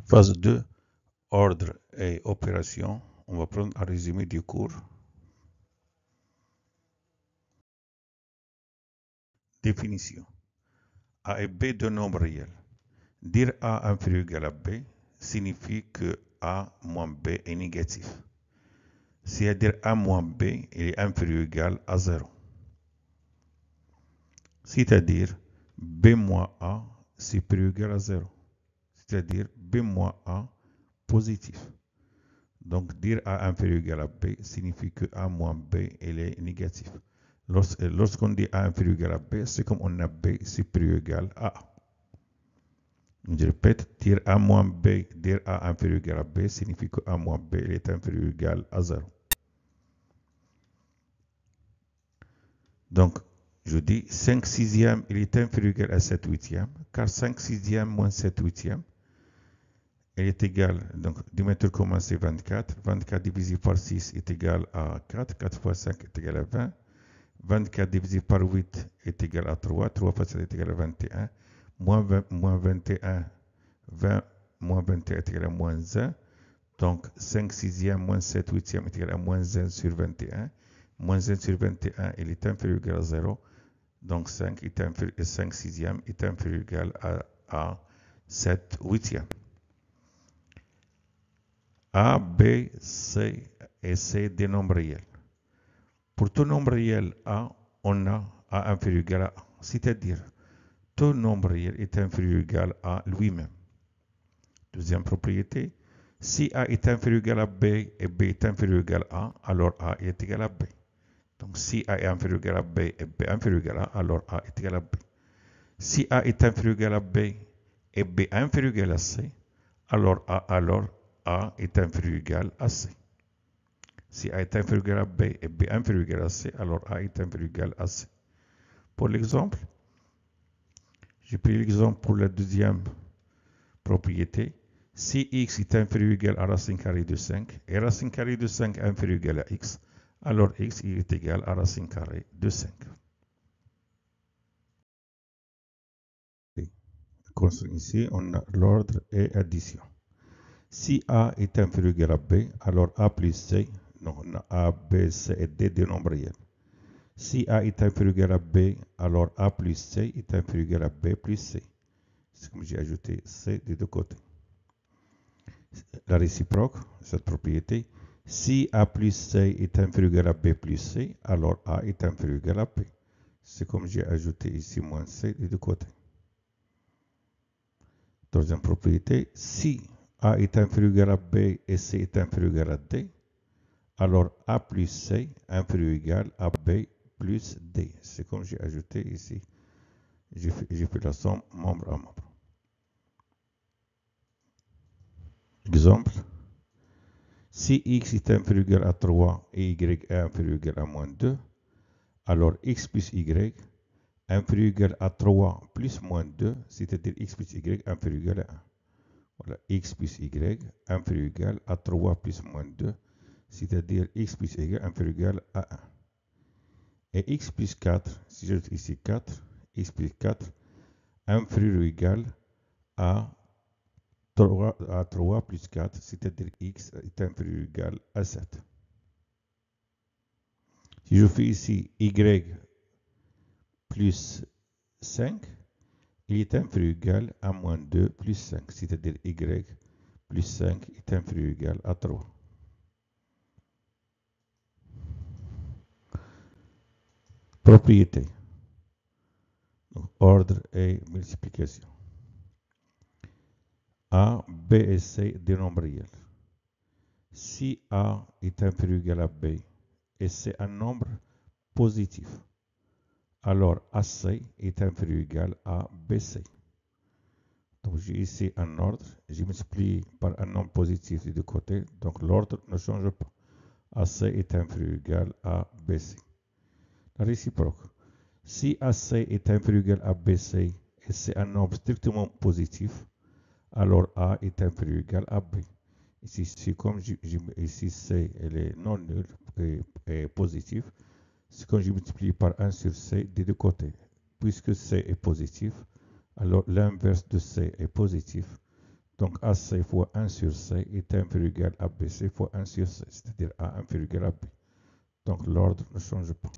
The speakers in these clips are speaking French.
Phase 2, ordre et opération. On va prendre un résumé du cours. Définition. A et B de nombres réels. Dire A inférieur égal à B signifie que A moins B est négatif. C'est-à-dire A moins B est inférieur ou égal à 0. C'est-à-dire B moins A supérieur ou égal à 0. C'est-à-dire B moins A positif. Donc dire A inférieur ou égal à B signifie que A moins B est négatif. Lorsqu'on dit A inférieur ou égal à B, c'est comme on a B supérieur ou égal à A. Je répète, dire A moins B, dire A inférieur ou égal à B signifie que A moins B est inférieur ou égal à 0. Donc, je dis 5 sixièmes, il est inférieur ou égal à 7 huitièmes, car 5 sixièmes moins 7 huitièmes, il est égal, donc du mètre commun c'est 24, 24 divisé par 6 est égal à 4, 4 fois 5 est égal à 20, 24 divisé par 8 est égal à 3, 3 fois 7 est égal à 21, moins 21, 20 moins 21 est égal à moins 1, donc 5 sixièmes moins 7 huitièmes est égal à moins 1 sur 21, moins 1 sur 21 il est inférieur ou égal à 0, donc 5 sixièmes est inférieur ou égal à 7 huitièmes. A, B, C et C des nombres réels. Pour tout nombre réel A, on a A inférieur ou égal à A, c'est-à-dire tout nombre réel est inférieur ou égal à lui-même. Deuxième propriété, si A est inférieur ou égal à B et B est inférieur ou égal à A, alors A est égal à B. Donc si A est inférieur ou égal à B et B inférieur ou égal à A, alors A est égal à B. Si A est inférieur ou égal à B et B inférieur ou égal à C, alors A est inférieur ou égal à C. Si A est inférieur ou égal à B et B inférieur ou égal à C, alors A est inférieur ou égal à C. Pour l'exemple, j'ai pris l'exemple pour la deuxième propriété. Si x est inférieur ou égal à racine carrée de 5 et racine carrée de 5 inférieur ou égal à x, alors x est égal à racine carrée de 5. Ici, on a l'ordre et addition. Si A est inférieur ou égal à B, alors A plus C, donc on a A, B, C et D des nombres réels. Si A est inférieur ou égal à B, alors A plus C est inférieur ou égal à B plus C. C'est comme j'ai ajouté C des deux côtés. La réciproque, cette propriété, si A plus C est inférieur ou égal à B plus C, alors A est inférieur ou égal à B. C'est comme j'ai ajouté ici moins C des deux côtés. Troisième propriété, si A est inférieur ou égal à B et C est inférieur ou égal à D, alors A plus C inférieur ou égal à B plus D. C'est comme j'ai ajouté ici. J'ai fait la somme membre à membre. Exemple, si x est inférieur ou égal à 3 et y est inférieur ou égal à moins 2, alors x plus y inférieur ou égal à 3 plus moins 2, c'est-à-dire x plus y inférieur ou égal à 1. Voilà, x plus y inférieur ou égal à 3 plus moins 2, c'est-à-dire x plus y inférieur ou égal à 1. Et x plus 4, si j'ajoute ici 4, x plus 4 inférieur ou égal à 3 plus 4, c'est-à-dire x est inférieur ou égal à 7. Si je fais ici y plus 5, il est inférieur ou égal à moins 2 plus 5, c'est-à-dire y plus 5 est inférieur ou égal à 3. Propriété. Donc, ordre et multiplication. A, B et C des nombres réels. Si A est inférieur ou égal à B et c'est un nombre positif, alors AC est inférieur ou égal à BC. Donc j'ai ici un ordre, je multiplie par un nombre positif des deux côtés, donc l'ordre ne change pas. AC est inférieur ou égal à BC. La réciproque. Si AC est inférieur ou égal à BC et c'est un nombre strictement positif, alors A est inférieur ou égal à B. Ici, comme ici C elle est non nulle et positif, c'est quand je multiplie par 1 sur C des deux côtés. Puisque C est positif, alors l'inverse de C est positif. Donc AC fois 1 sur C est inférieur ou égal à BC fois 1 sur C, c'est-à-dire A inférieur ou égal à B. Donc l'ordre ne change pas.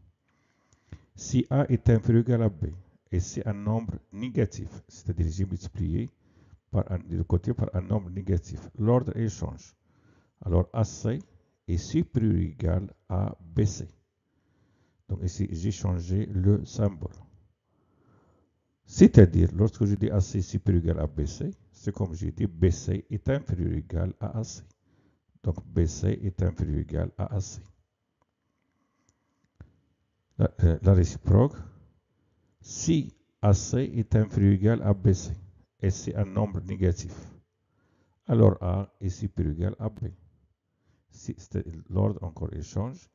Si A est inférieur ou égal à B, et c'est un nombre négatif, c'est-à-dire j'ai multiplié de côté par un nombre négatif, l'ordre change. Alors AC est supérieur ou égal à BC. Donc ici, j'ai changé le symbole. C'est-à-dire, lorsque je dis AC supérieur ou égal à BC, c'est comme j'ai dit, BC est inférieur ou égal à AC. Donc BC est inférieur ou égal à AC. La réciproque, si AC est inférieur ou égal à BC, et c'est un nombre négatif, alors A est supérieur ou égal à B. Si l'ordre encore échange,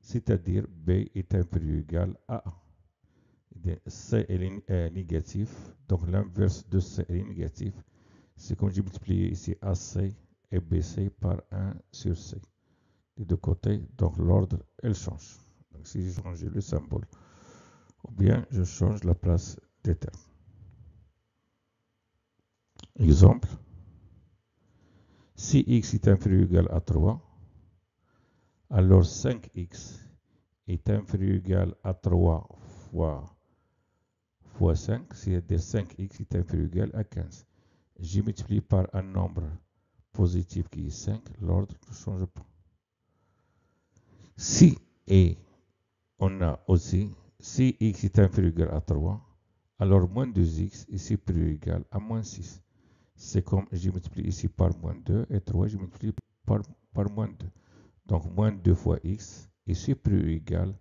c'est-à-dire B est inférieur ou égal à A. C est négatif, donc l'inverse de C est négatif. C'est comme j'ai multiplié ici AC et BC par 1 sur C. Des deux côtés, donc l'ordre, elle change. Donc si je change le symbole, ou bien je change la place des termes. Exemple, si x est inférieur ou égal à 3, alors 5x est inférieur ou égal à 3 fois 5, c'est-à-dire 5x est inférieur ou égal à 15. J'ai multiplié par un nombre positif qui est 5, l'ordre ne change pas. Si on a aussi, si x est inférieur ou égal à 3, alors moins 2x est supérieur ou égal à moins 6. C'est comme j'ai multiplié ici par moins 2 et 3, j'ai multiplié par moins 2. Donc moins 2 fois x est supérieur ou égal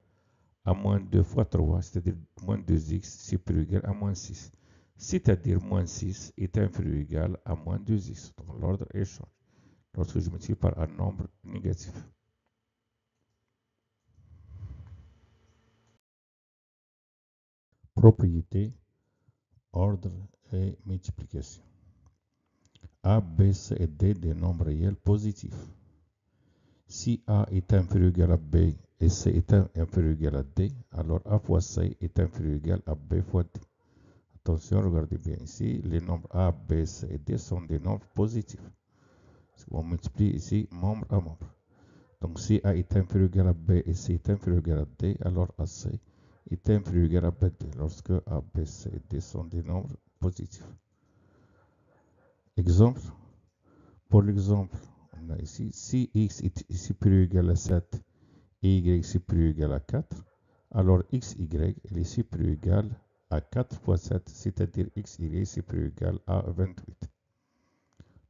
à moins 2 fois 3, c'est-à-dire moins 2x supérieur ou égal à moins 6. C'est-à-dire moins 6 est inférieur ou égal à moins 2x. Donc l'ordre échange lorsque je multiplie par un nombre négatif. Propriété, ordre et multiplication. A, B, C et D des nombres réels positifs. Si A est inférieur ou égal à B et C est inférieur ou égal à D, alors A fois C est inférieur ou égal à B fois D. Attention, regardez bien ici, les nombres A, B, C et D sont des nombres positifs. On multiplie ici membre à membre. Donc si A est inférieur ou égal à B et C est inférieur ou égal à D, alors AC est inférieur ou égal à BD lorsque A, B, C et D sont des nombres positifs. Exemple, pour l'exemple, on a ici, si x est supérieur ou égal à 7 et y est supérieur ou égal à 4, alors xy est supérieur ou égal à 4 fois 7, c'est-à-dire xy est supérieur ou égal à 28.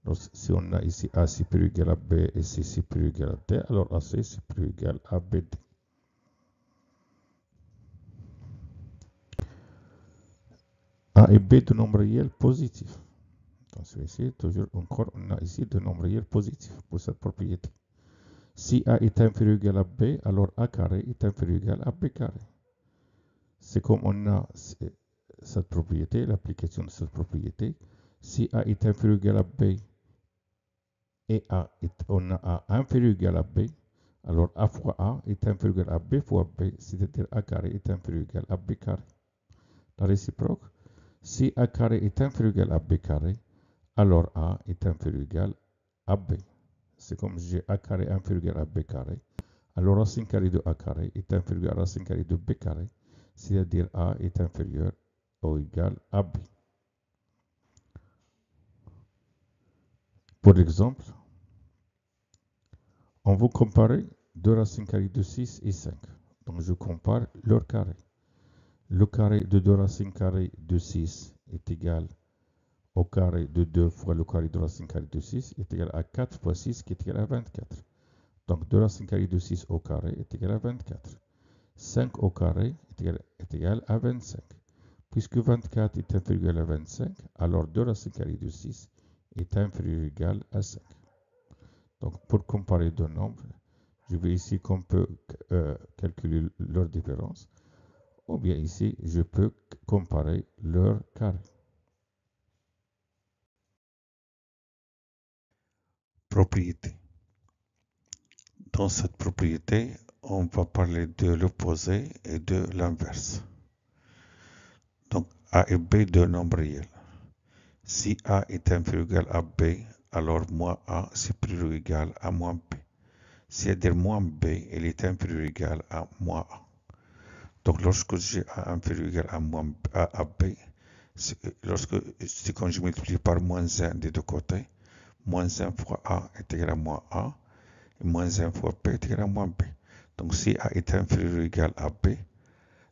Donc, si on a ici A supérieur ou égal à B et C supérieur ou égal à D, alors AC supérieur ou égal à BD. A et B de nombres réels positifs. Attention ici, toujours encore, on a ici de nombres réels positifs pour cette propriété. Si A est inférieur ou égal à B, alors A carré est inférieur ou égal à B carré. C'est comme on a cette propriété, l'application de cette propriété. Si A est inférieur ou égal à B et on a A inférieur ou égal à B, alors A fois A est inférieur ou égal à B fois B, c'est-à-dire A carré est inférieur ou égal à B carré. La réciproque, si A carré est inférieur ou égal à B carré, alors A est inférieur ou égal à B. C'est comme j'ai A carré inférieur ou égal à B carré. Alors racine carrée de A carré est inférieur ou égal à racine carrée de B carré, c'est-à-dire A est inférieur ou égal à B. Pour l'exemple, on va comparer deux racines carrées de 6 et 5. Donc je compare leur carré. Le carré de 2 racines carrées de 6 est égal au carré de 2 fois le carré de racine carrée de 6 est égal à 4 fois 6 qui est égal à 24. Donc 2 racines carrées de 6 au carré est égal à 24. 5 au carré est égal à 25. Puisque 24 est inférieur à 25, alors 2 racines carrées de 6 est inférieur ou égal à 5. Donc pour comparer deux nombres, je vais ici qu'on peut calculer leur différence. Ou bien ici, je peux comparer leur carré. Propriété. Dans cette propriété, on va parler de l'opposé et de l'inverse. Donc A et B de nombres réels. Si A est inférieur ou égal à B, alors moins A est supérieur ou égal à moins B. C'est-à-dire moins B, il est inférieur ou égal à moins A. Donc lorsque j'ai A inférieur ou égal à, à B, quand je multiplie par moins 1 des deux côtés, moins 1 fois A est égal à moins A, et moins 1 fois B est égal à moins B. Donc si A est inférieur ou égal à B,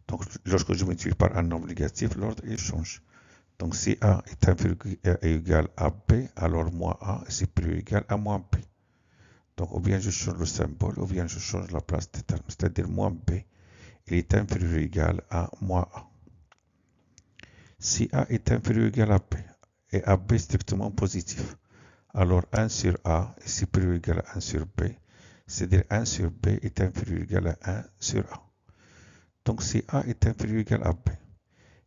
donc lorsque je multiplie par un nombre négatif, l'ordre il change. Donc si A est inférieur ou égal à B, alors moins A est supérieur ou égal à moins B. Donc ou bien je change le symbole, ou bien je change la place des termes, c'est-à-dire moins B, il est inférieur ou égal à moins A. Si A est inférieur ou égal à B, et AB est strictement positif, alors 1 sur A est supérieur ou égal à 1 sur B, c'est-à-dire 1 sur B est inférieur ou égal à 1 sur A. Donc si A est inférieur ou égal à B,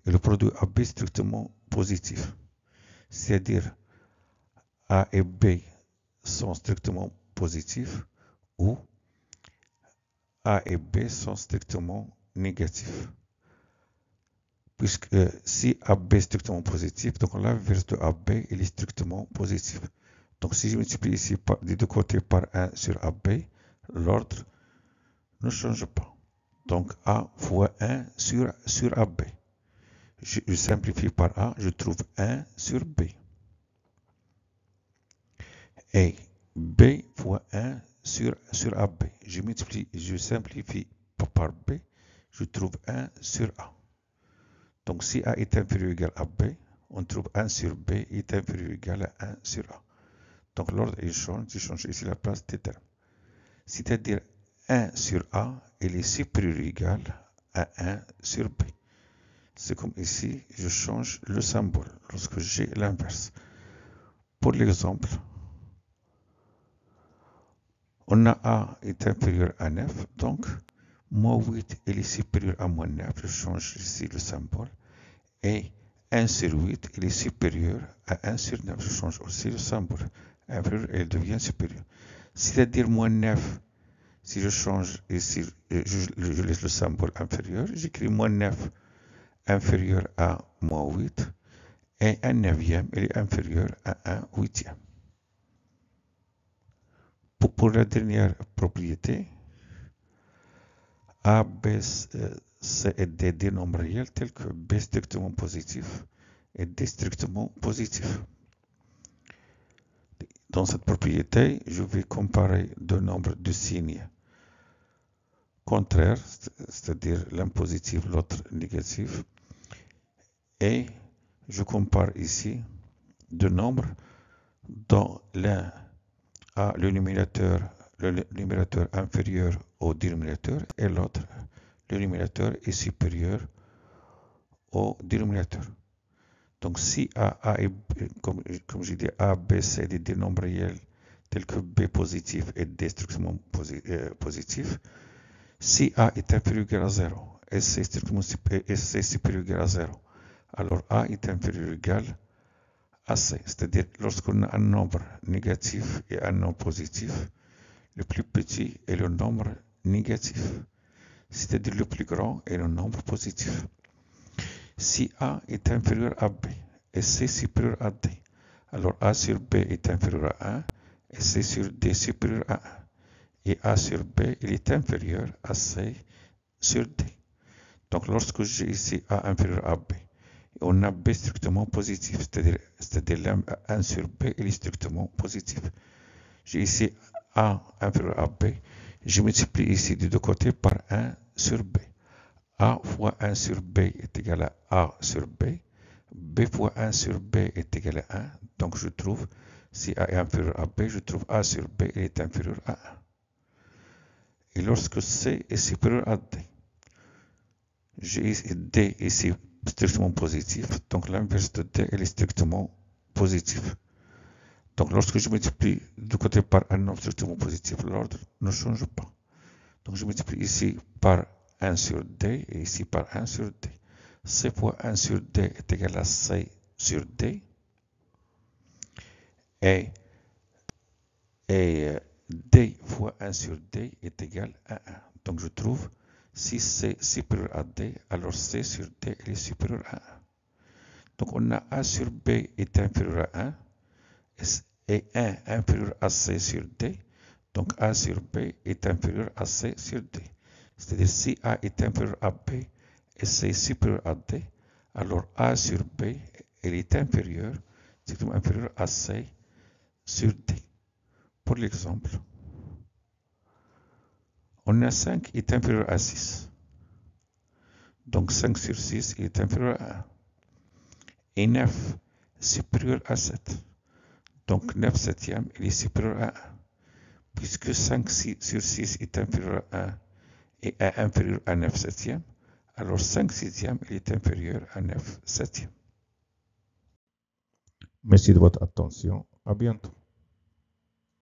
et le produit AB est strictement positif, c'est-à-dire A et B sont strictement positifs, ou A et B sont strictement négatifs. Puisque si AB est strictement positif, donc l'inverse de AB il est strictement positif. Donc si je multiplie ici des deux côtés par 1 sur AB, l'ordre ne change pas. Donc A fois 1 sur AB. Je simplifie par A, je trouve 1 sur B. Et B fois 1 sur AB. Je simplifie par B, je trouve 1 sur A. Donc si A est inférieur ou égal à B, on trouve 1 sur B est inférieur ou égal à 1 sur A. Donc l'ordre il change, je change ici la place des termes. C'est-à-dire 1 sur A, il est supérieur ou égal à 1 sur B. C'est comme ici, je change le symbole lorsque j'ai l'inverse. Pour l'exemple, on a A est inférieur à 9, donc moins 8 il est supérieur à moins 9, je change ici le symbole. Et 1 sur 8 il est supérieur à 1 sur 9, je change aussi le symbole. Inférieur, il devient supérieur. C'est-à-dire moins 9, si je change ici, je laisse le symbole inférieur, j'écris moins 9 inférieur à moins 8, et 1 neuvième, il est inférieur à 1 huitième. Pour la dernière propriété, A, B, C et D des nombres réels tels que B strictement positif et D strictement positif. Dans cette propriété, je vais comparer deux nombres de signes contraires, c'est-à-dire l'un positif, l'autre négatif, et je compare ici deux nombres dont l'un a le numérateur inférieur au dénominateur et l'autre, le numérateur est supérieur au dénominateur. Donc si A et B, comme je dis, A, B, C des deux nombres réels tels que B positif et D strictement positif, si A est inférieur ou égal à 0 et C supérieur ou égal à 0, alors A est inférieur ou égal à C. C'est-à-dire lorsqu'on a un nombre négatif et un nombre positif, le plus petit est le nombre négatif, c'est-à-dire le plus grand est le nombre positif. Si A est inférieur à B et C supérieur à D, alors A sur B est inférieur à 1 et C sur D supérieur à 1. Et A sur B, il est inférieur à C sur D. Donc lorsque j'ai ici A inférieur à B, on a B strictement positif, c'est-à-dire 1 sur B, il est strictement positif. J'ai ici A inférieur à B, je multiplie ici des deux côtés par 1 sur B. A fois 1 sur B est égal à A sur B. B fois 1 sur B est égal à 1. Donc je trouve, si A est inférieur à B, je trouve A sur B est inférieur à 1. Et lorsque C est supérieur à D, j'ai D ici strictement positif, donc l'inverse de D est strictement positif. Donc lorsque je multiplie de côté par un nombre strictement positif, l'ordre ne change pas. Donc je multiplie ici par 1 sur D et ici par 1 sur D. C fois 1 sur D est égal à C sur D. Et D fois 1 sur D est égal à 1. Donc je trouve si C est supérieur à D, alors C sur D est supérieur à 1. Donc, on a A sur B est inférieur à 1 et 1 inférieur à C sur D. Donc, A sur B est inférieur à C sur D. C'est-à-dire, si A est inférieur à B et C est supérieur à D, alors A sur B, elle est inférieure, strictement inférieure à C sur D. Pour l'exemple, on a 5 est inférieur à 6. Donc 5 sur 6 est inférieur à 1. Et 9 supérieur à 7. Donc 9 septièmes il est supérieur à 1. Puisque 5 sur 6 est inférieur à 1 et 1 inférieur à 9 septièmes, alors 5 sixièmes il est inférieur à 9 septièmes. Merci de votre attention. À bientôt.